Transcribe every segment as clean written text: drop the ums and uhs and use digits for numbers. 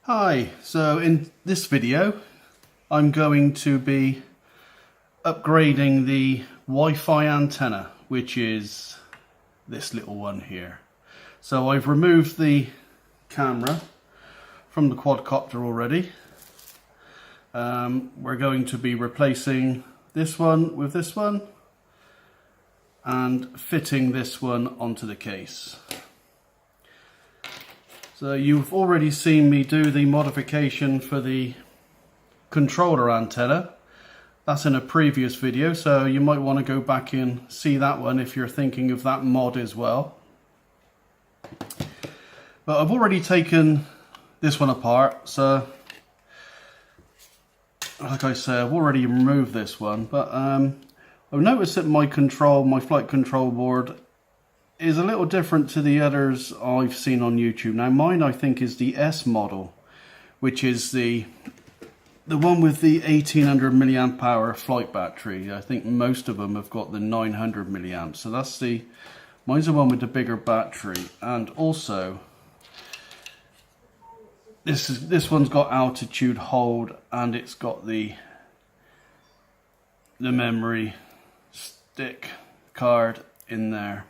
Hi, so in this video I'm going to be upgrading the Wi-Fi antenna, which is this little one here. So I've removed the camera from the quadcopter already. We're going to be replacing this one with this one and fitting this one onto the case. So you've already seen me do the modification for the controller antenna. That's in a previous video, so you might want to go back and see that one if you're thinking of that mod as well. But I've already taken this one apart, so like I said, I've already removed this one, but I've noticed that my flight control board is a little different to the others I've seen on YouTube. Now mine I think is the S model, which is the one with the 1800 milliamp hour flight battery. I think most of them have got the 900 milliamps, so mine's the one with the bigger battery. And also this one's got altitude hold, and it's got the memory stick card in there.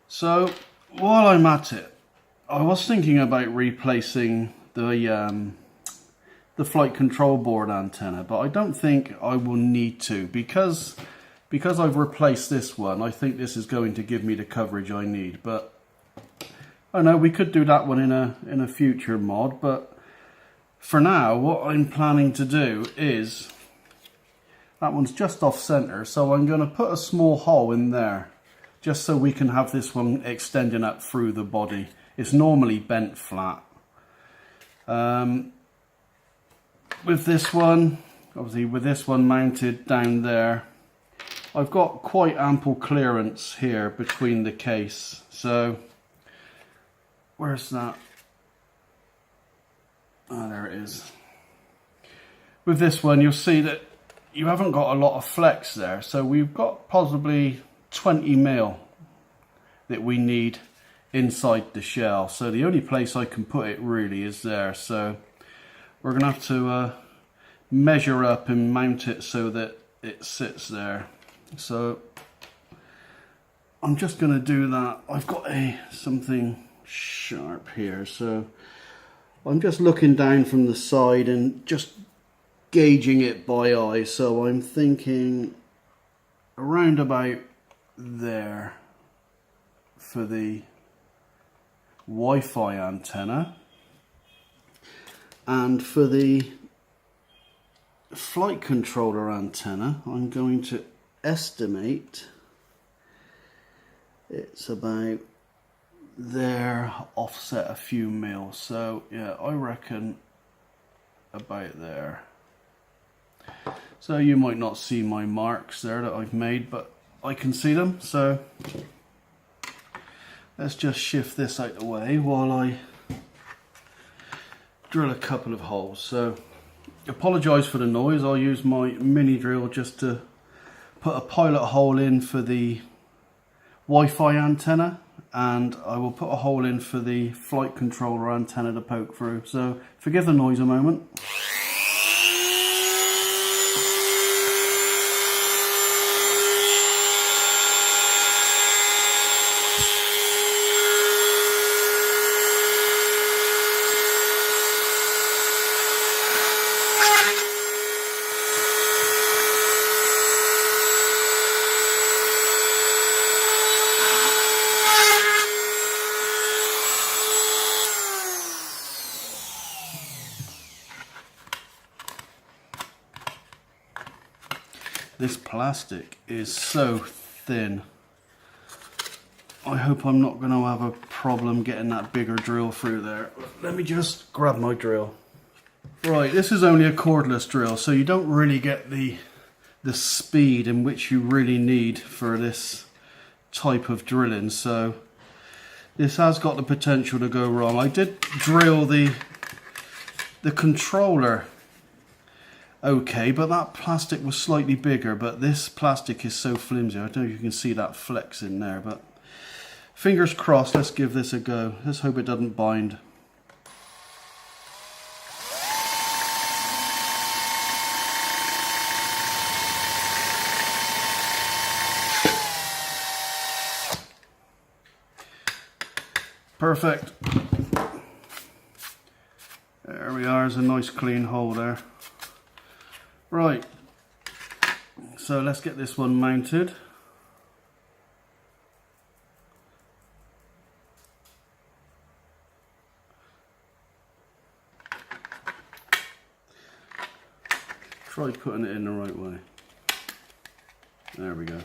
So while I'm at it, I was thinking about replacing the flight control board antenna, but I don't think I will need to because I've replaced this one. I think this is going to give me the coverage I need. But I know we could do that one in a future mod. But for now, what I'm planning to do is, that one's just off center, so I'm going to put a small hole in there, just so we can have this one extending up through the body. It's normally bent flat. With this one, obviously with this one mounted down there, I've got quite ample clearance here between the case. So, where's that? Oh, there it is. With this one, you'll see that you haven't got a lot of flex there. So we've got possibly 20 mil that we need inside the shell, so the only place I can put it really is there. So we're gonna have to measure up and mount it so that it sits there. So I'm just gonna do that. I've got something sharp here, so I'm just looking down from the side and just gauging it by eye. So I'm thinking around about there for the Wi-Fi antenna, and for the flight controller antenna I'm going to estimate it's about there, offset a few mil. So yeah, I reckon about there. So you might not see my marks there that I've made, but I can see them. So let's just shift this out the way while I drill a couple of holes. So apologise for the noise. I'll use my mini drill just to put a pilot hole in for the Wi-Fi antenna, and I will put a hole in for the flight controller antenna to poke through. So forgive the noise a moment. This plastic is so thin. I hope I'm not going to have a problem getting that bigger drill through there. Let me just grab my drill. Right, this is only a cordless drill, so you don't really get the speed in which you really need for this type of drilling. So this has got the potential to go wrong. I did drill the controller okay, but that plastic was slightly bigger, but this plastic is so flimsy. I don't know if you can see that flex in there, but Fingers crossed, let's give this a go. Let's hope it doesn't bind. Perfect. There we are, there's a nice clean hole there. Right, so let's get this one mounted. Try putting it in the right way. There we go.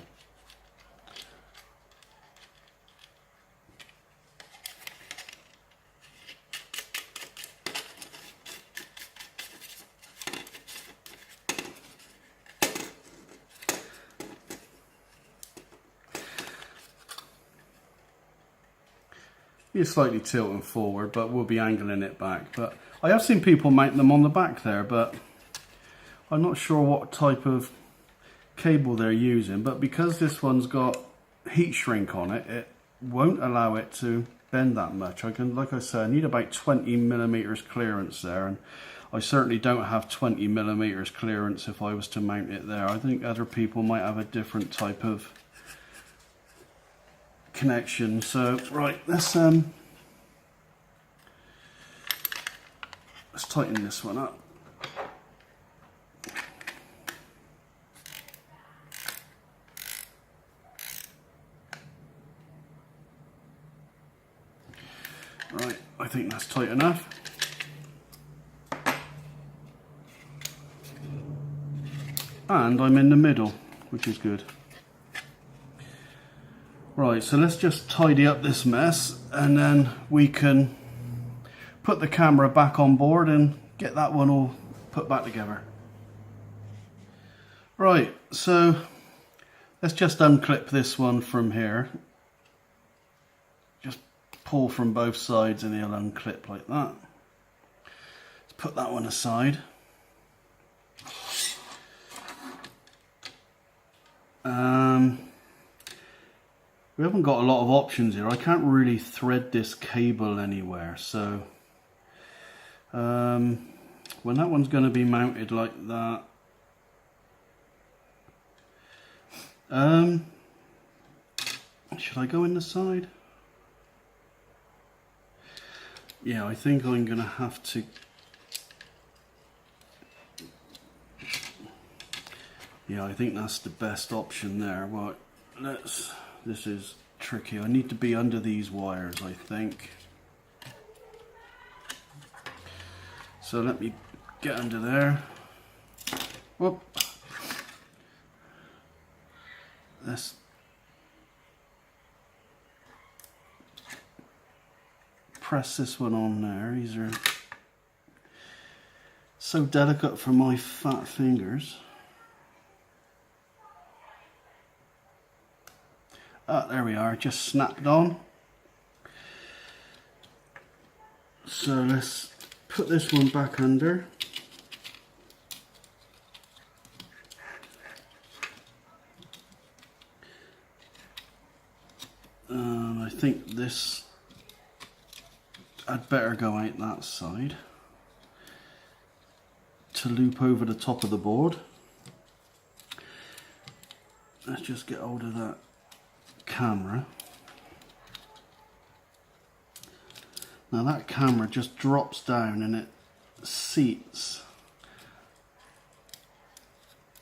You're slightly tilting forward, but we'll be angling it back. But I have seen people mount them on the back there, but I'm not sure what type of cable they're using. But because this one's got heat shrink on it, it won't allow it to bend that much. Like I said, I need about 20 millimeters clearance there, and I certainly don't have 20 millimeters clearance if I was to mount it there. I think other people might have a different type of connection. So right, let's tighten this one up. Right, I think that's tight enough. And I'm in the middle, which is good. Right, so let's just tidy up this mess and then we can put the camera back on board and get that one all put back together. Right, so let's just unclip this one from here. Just pull from both sides and it'll unclip like that. Let's put that one aside. We haven't got a lot of options here. I can't really thread this cable anywhere, so when that one's going to be mounted like that, should I go in the side? Yeah, I think I'm going to have to. Yeah, I think that's the best option there. Right, this is tricky. I need to be under these wires, I think. So let me get under there. Whoop. Let's press this one on there. These are so delicate for my fat fingers. Ah, there we are, just snapped on. So let's put this one back under. I think this, I'd better go out that side to loop over the top of the board. Let's just get hold of that camera. Now that camera just drops down and it seats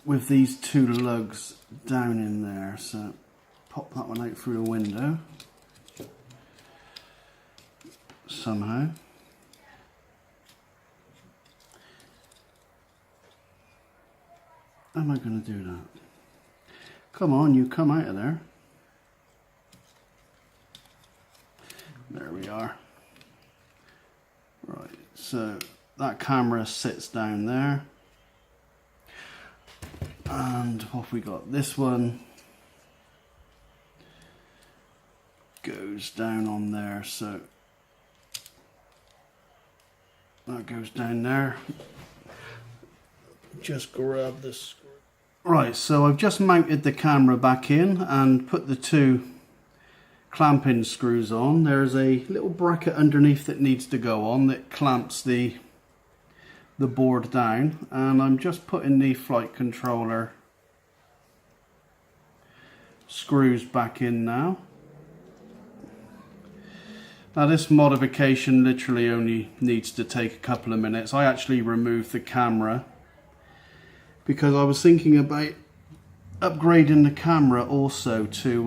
with these two lugs down in there, so pop that one out through the window somehow. How am I going to do that? Come on, you come out of there. There we are. Right, so that camera sits down there. And what have we got? This one goes down on there, so that goes down there. Just grab this. Right, so I've just mounted the camera back in and put the two clamping screws on. There's a little bracket underneath that needs to go on that clamps the board down, and I'm just putting the flight controller screws back in now. Now this modification literally only needs to take a couple of minutes. I actually removed the camera because I was thinking about upgrading the camera also to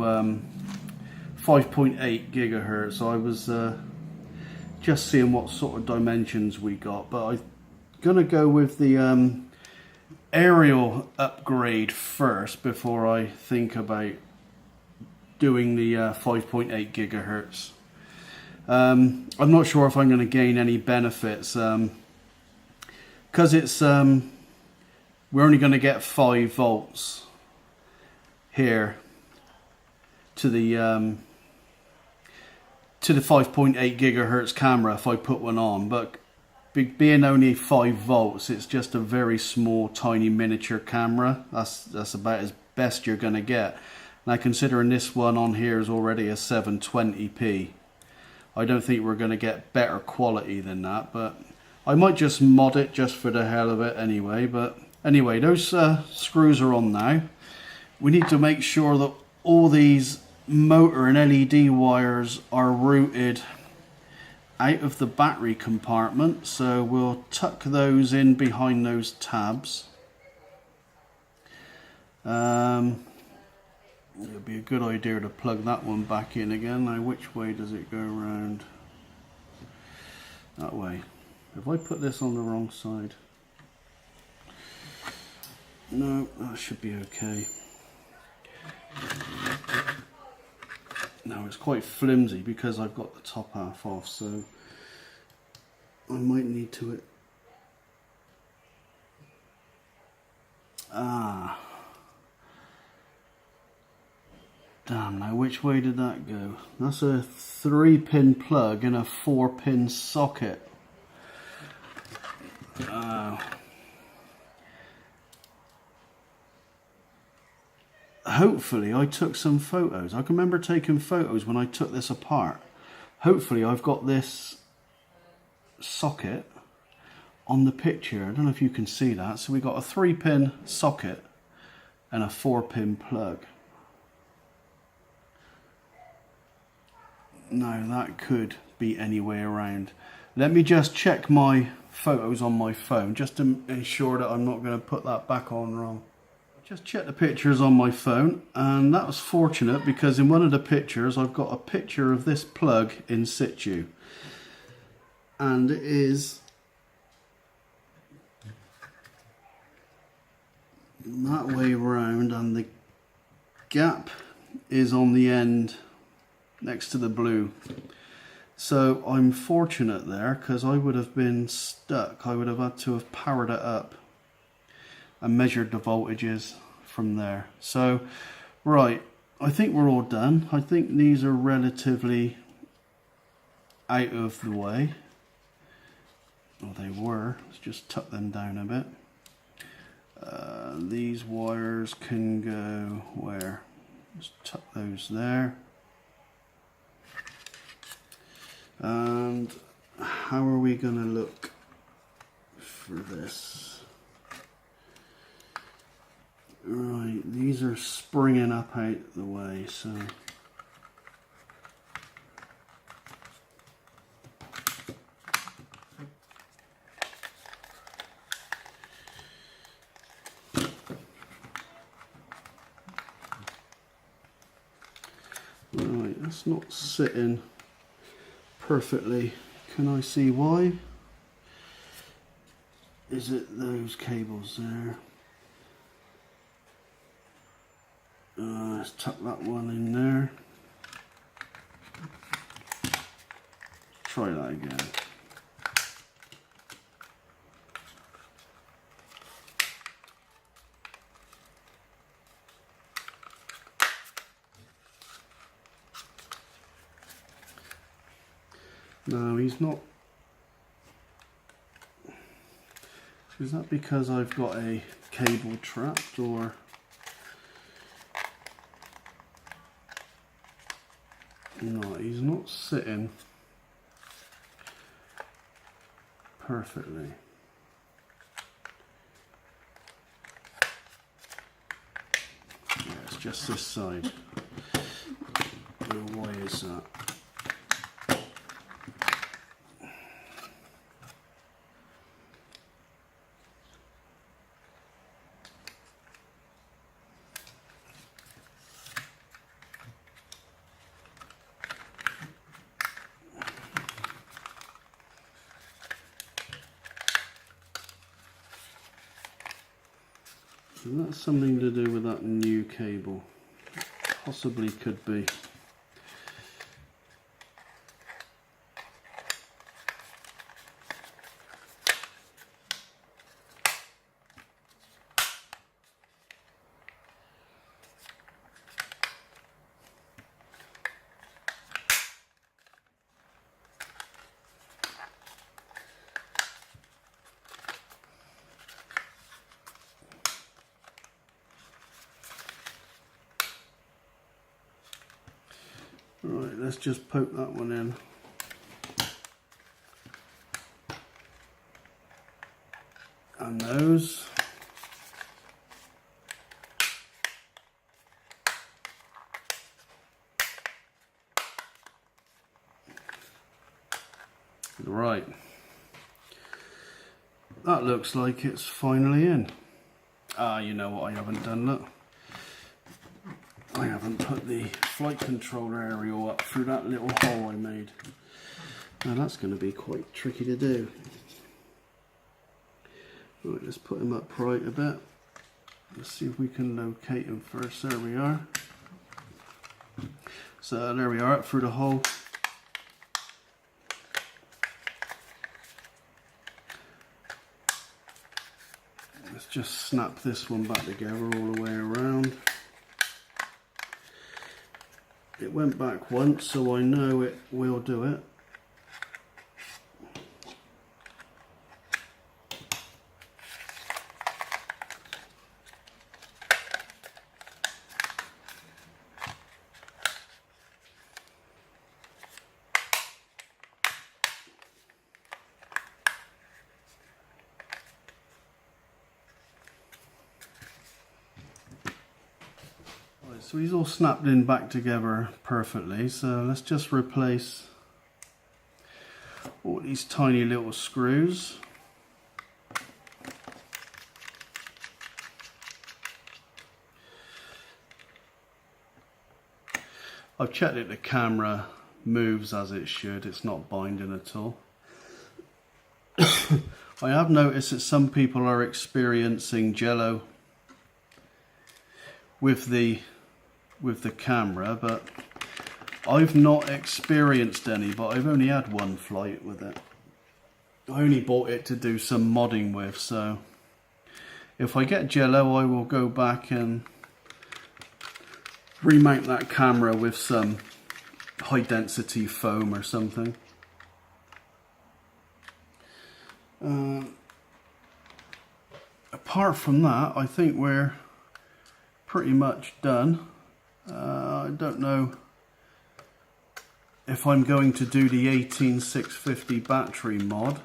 5.8 gigahertz. I was just seeing what sort of dimensions we got, but I'm gonna go with the aerial upgrade first before I think about doing the 5.8 gigahertz. I'm not sure if I'm going to gain any benefits because it's we're only going to get 5 volts here to the 5.8 gigahertz camera if I put one on, but being only 5 volts, it's just a very small, tiny miniature camera. That's about as best you're going to get. Now, considering this one on here is already a 720p. I don't think we're going to get better quality than that, but I might just mod it just for the hell of it anyway. But anyway, those screws are on now. We need to make sure that all these motor and LED wires are routed out of the battery compartment, so we'll tuck those in behind those tabs. It would be a good idea to plug that one back in again. Now, which way does it go around? That way. Have I put this on the wrong side? No, that should be okay. Now, it's quite flimsy because I've got the top half off, so I might need to... Damn, now which way did that go? That's a 3-pin plug and a 4-pin socket. Hopefully I took some photos. I can remember taking photos when I took this apart. Hopefully I've got this socket on the picture. I don't know if you can see that. So we got a 3-pin socket and a 4-pin plug. No, that could be any way around. Let me just check my photos on my phone just to ensure that I'm not going to put that back on wrong. Just check the pictures on my phone, and that was fortunate because in one of the pictures I've got a picture of this plug in situ, and it is that way round, and the gap is on the end next to the blue. So I'm fortunate there because I would have been stuck. I would have had to have powered it up and measured the voltages from there. So right, I think we're all done. I think these are relatively out of the way. Well, they were. Let's just tuck them down a bit. These wires can go where? Just tuck those there. And how are we going to look for this? Right, these are springing up out the way, so right, that's not sitting perfectly. Can I see why? Is it those cables there? Let's tuck that one in there. Try that again. No, he's not. Is that because I've got a cable trapped, or? No, he's not sitting perfectly. Yeah, it's just this side. Why is that? And that's something to do with that new cable. Possibly could be. Right, let's just poke that one in. And those. Right. That looks like it's finally in. Ah, you know what I haven't done, look. I haven't put the flight controller aerial up through that little hole I made. Now that's going to be quite tricky to do. Right, let's put him up right a bit. Let's see if we can locate him first. There we are. So there we are, up through the hole. Let's just snap this one back together all the way around. It went back once, so I know it will do it. So he's all snapped in back together perfectly, so let's just replace all these tiny little screws. I've checked it, the camera moves as it should, it's not binding at all. I have noticed that some people are experiencing jello with the camera, but I've not experienced any, but I've only had one flight with it. I only bought it to do some modding with, so if I get jello I will go back and remount that camera with some high density foam or something. Apart from that, I think we're pretty much done. I don't know if I'm going to do the 18650 battery mod,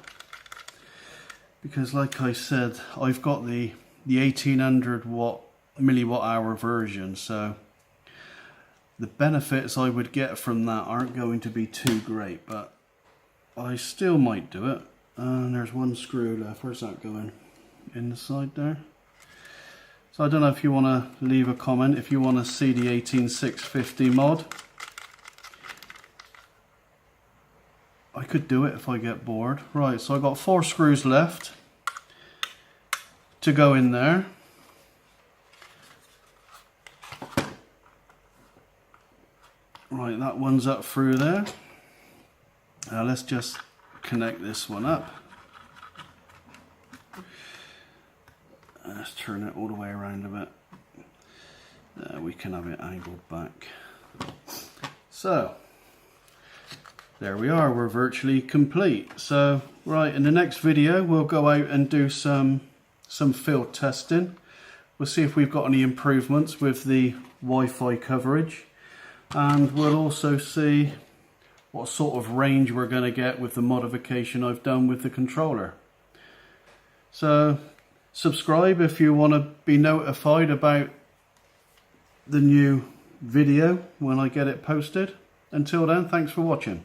because like I said, I've got the 1800 milliwatt hour version, so the benefits I would get from that aren't going to be too great, but I still might do it. And there's one screw left. Where's that going? In the side there. So I don't know if you want to leave a comment if you want to see the 18650 mod. I could do it if I get bored. Right, so I've got 4 screws left to go in there. Right, that one's up through there. Now let's just connect this one up. Let's turn it all the way around a bit. There, we can have it angled back. So, there we are, we're virtually complete. So, right, in the next video we'll go out and do some field testing. We'll see if we've got any improvements with the Wi-Fi coverage. and we'll also see what sort of range we're going to get with the modification I've done with the controller. So subscribe if you want to be notified about the new video when I get it posted. Until then, thanks for watching.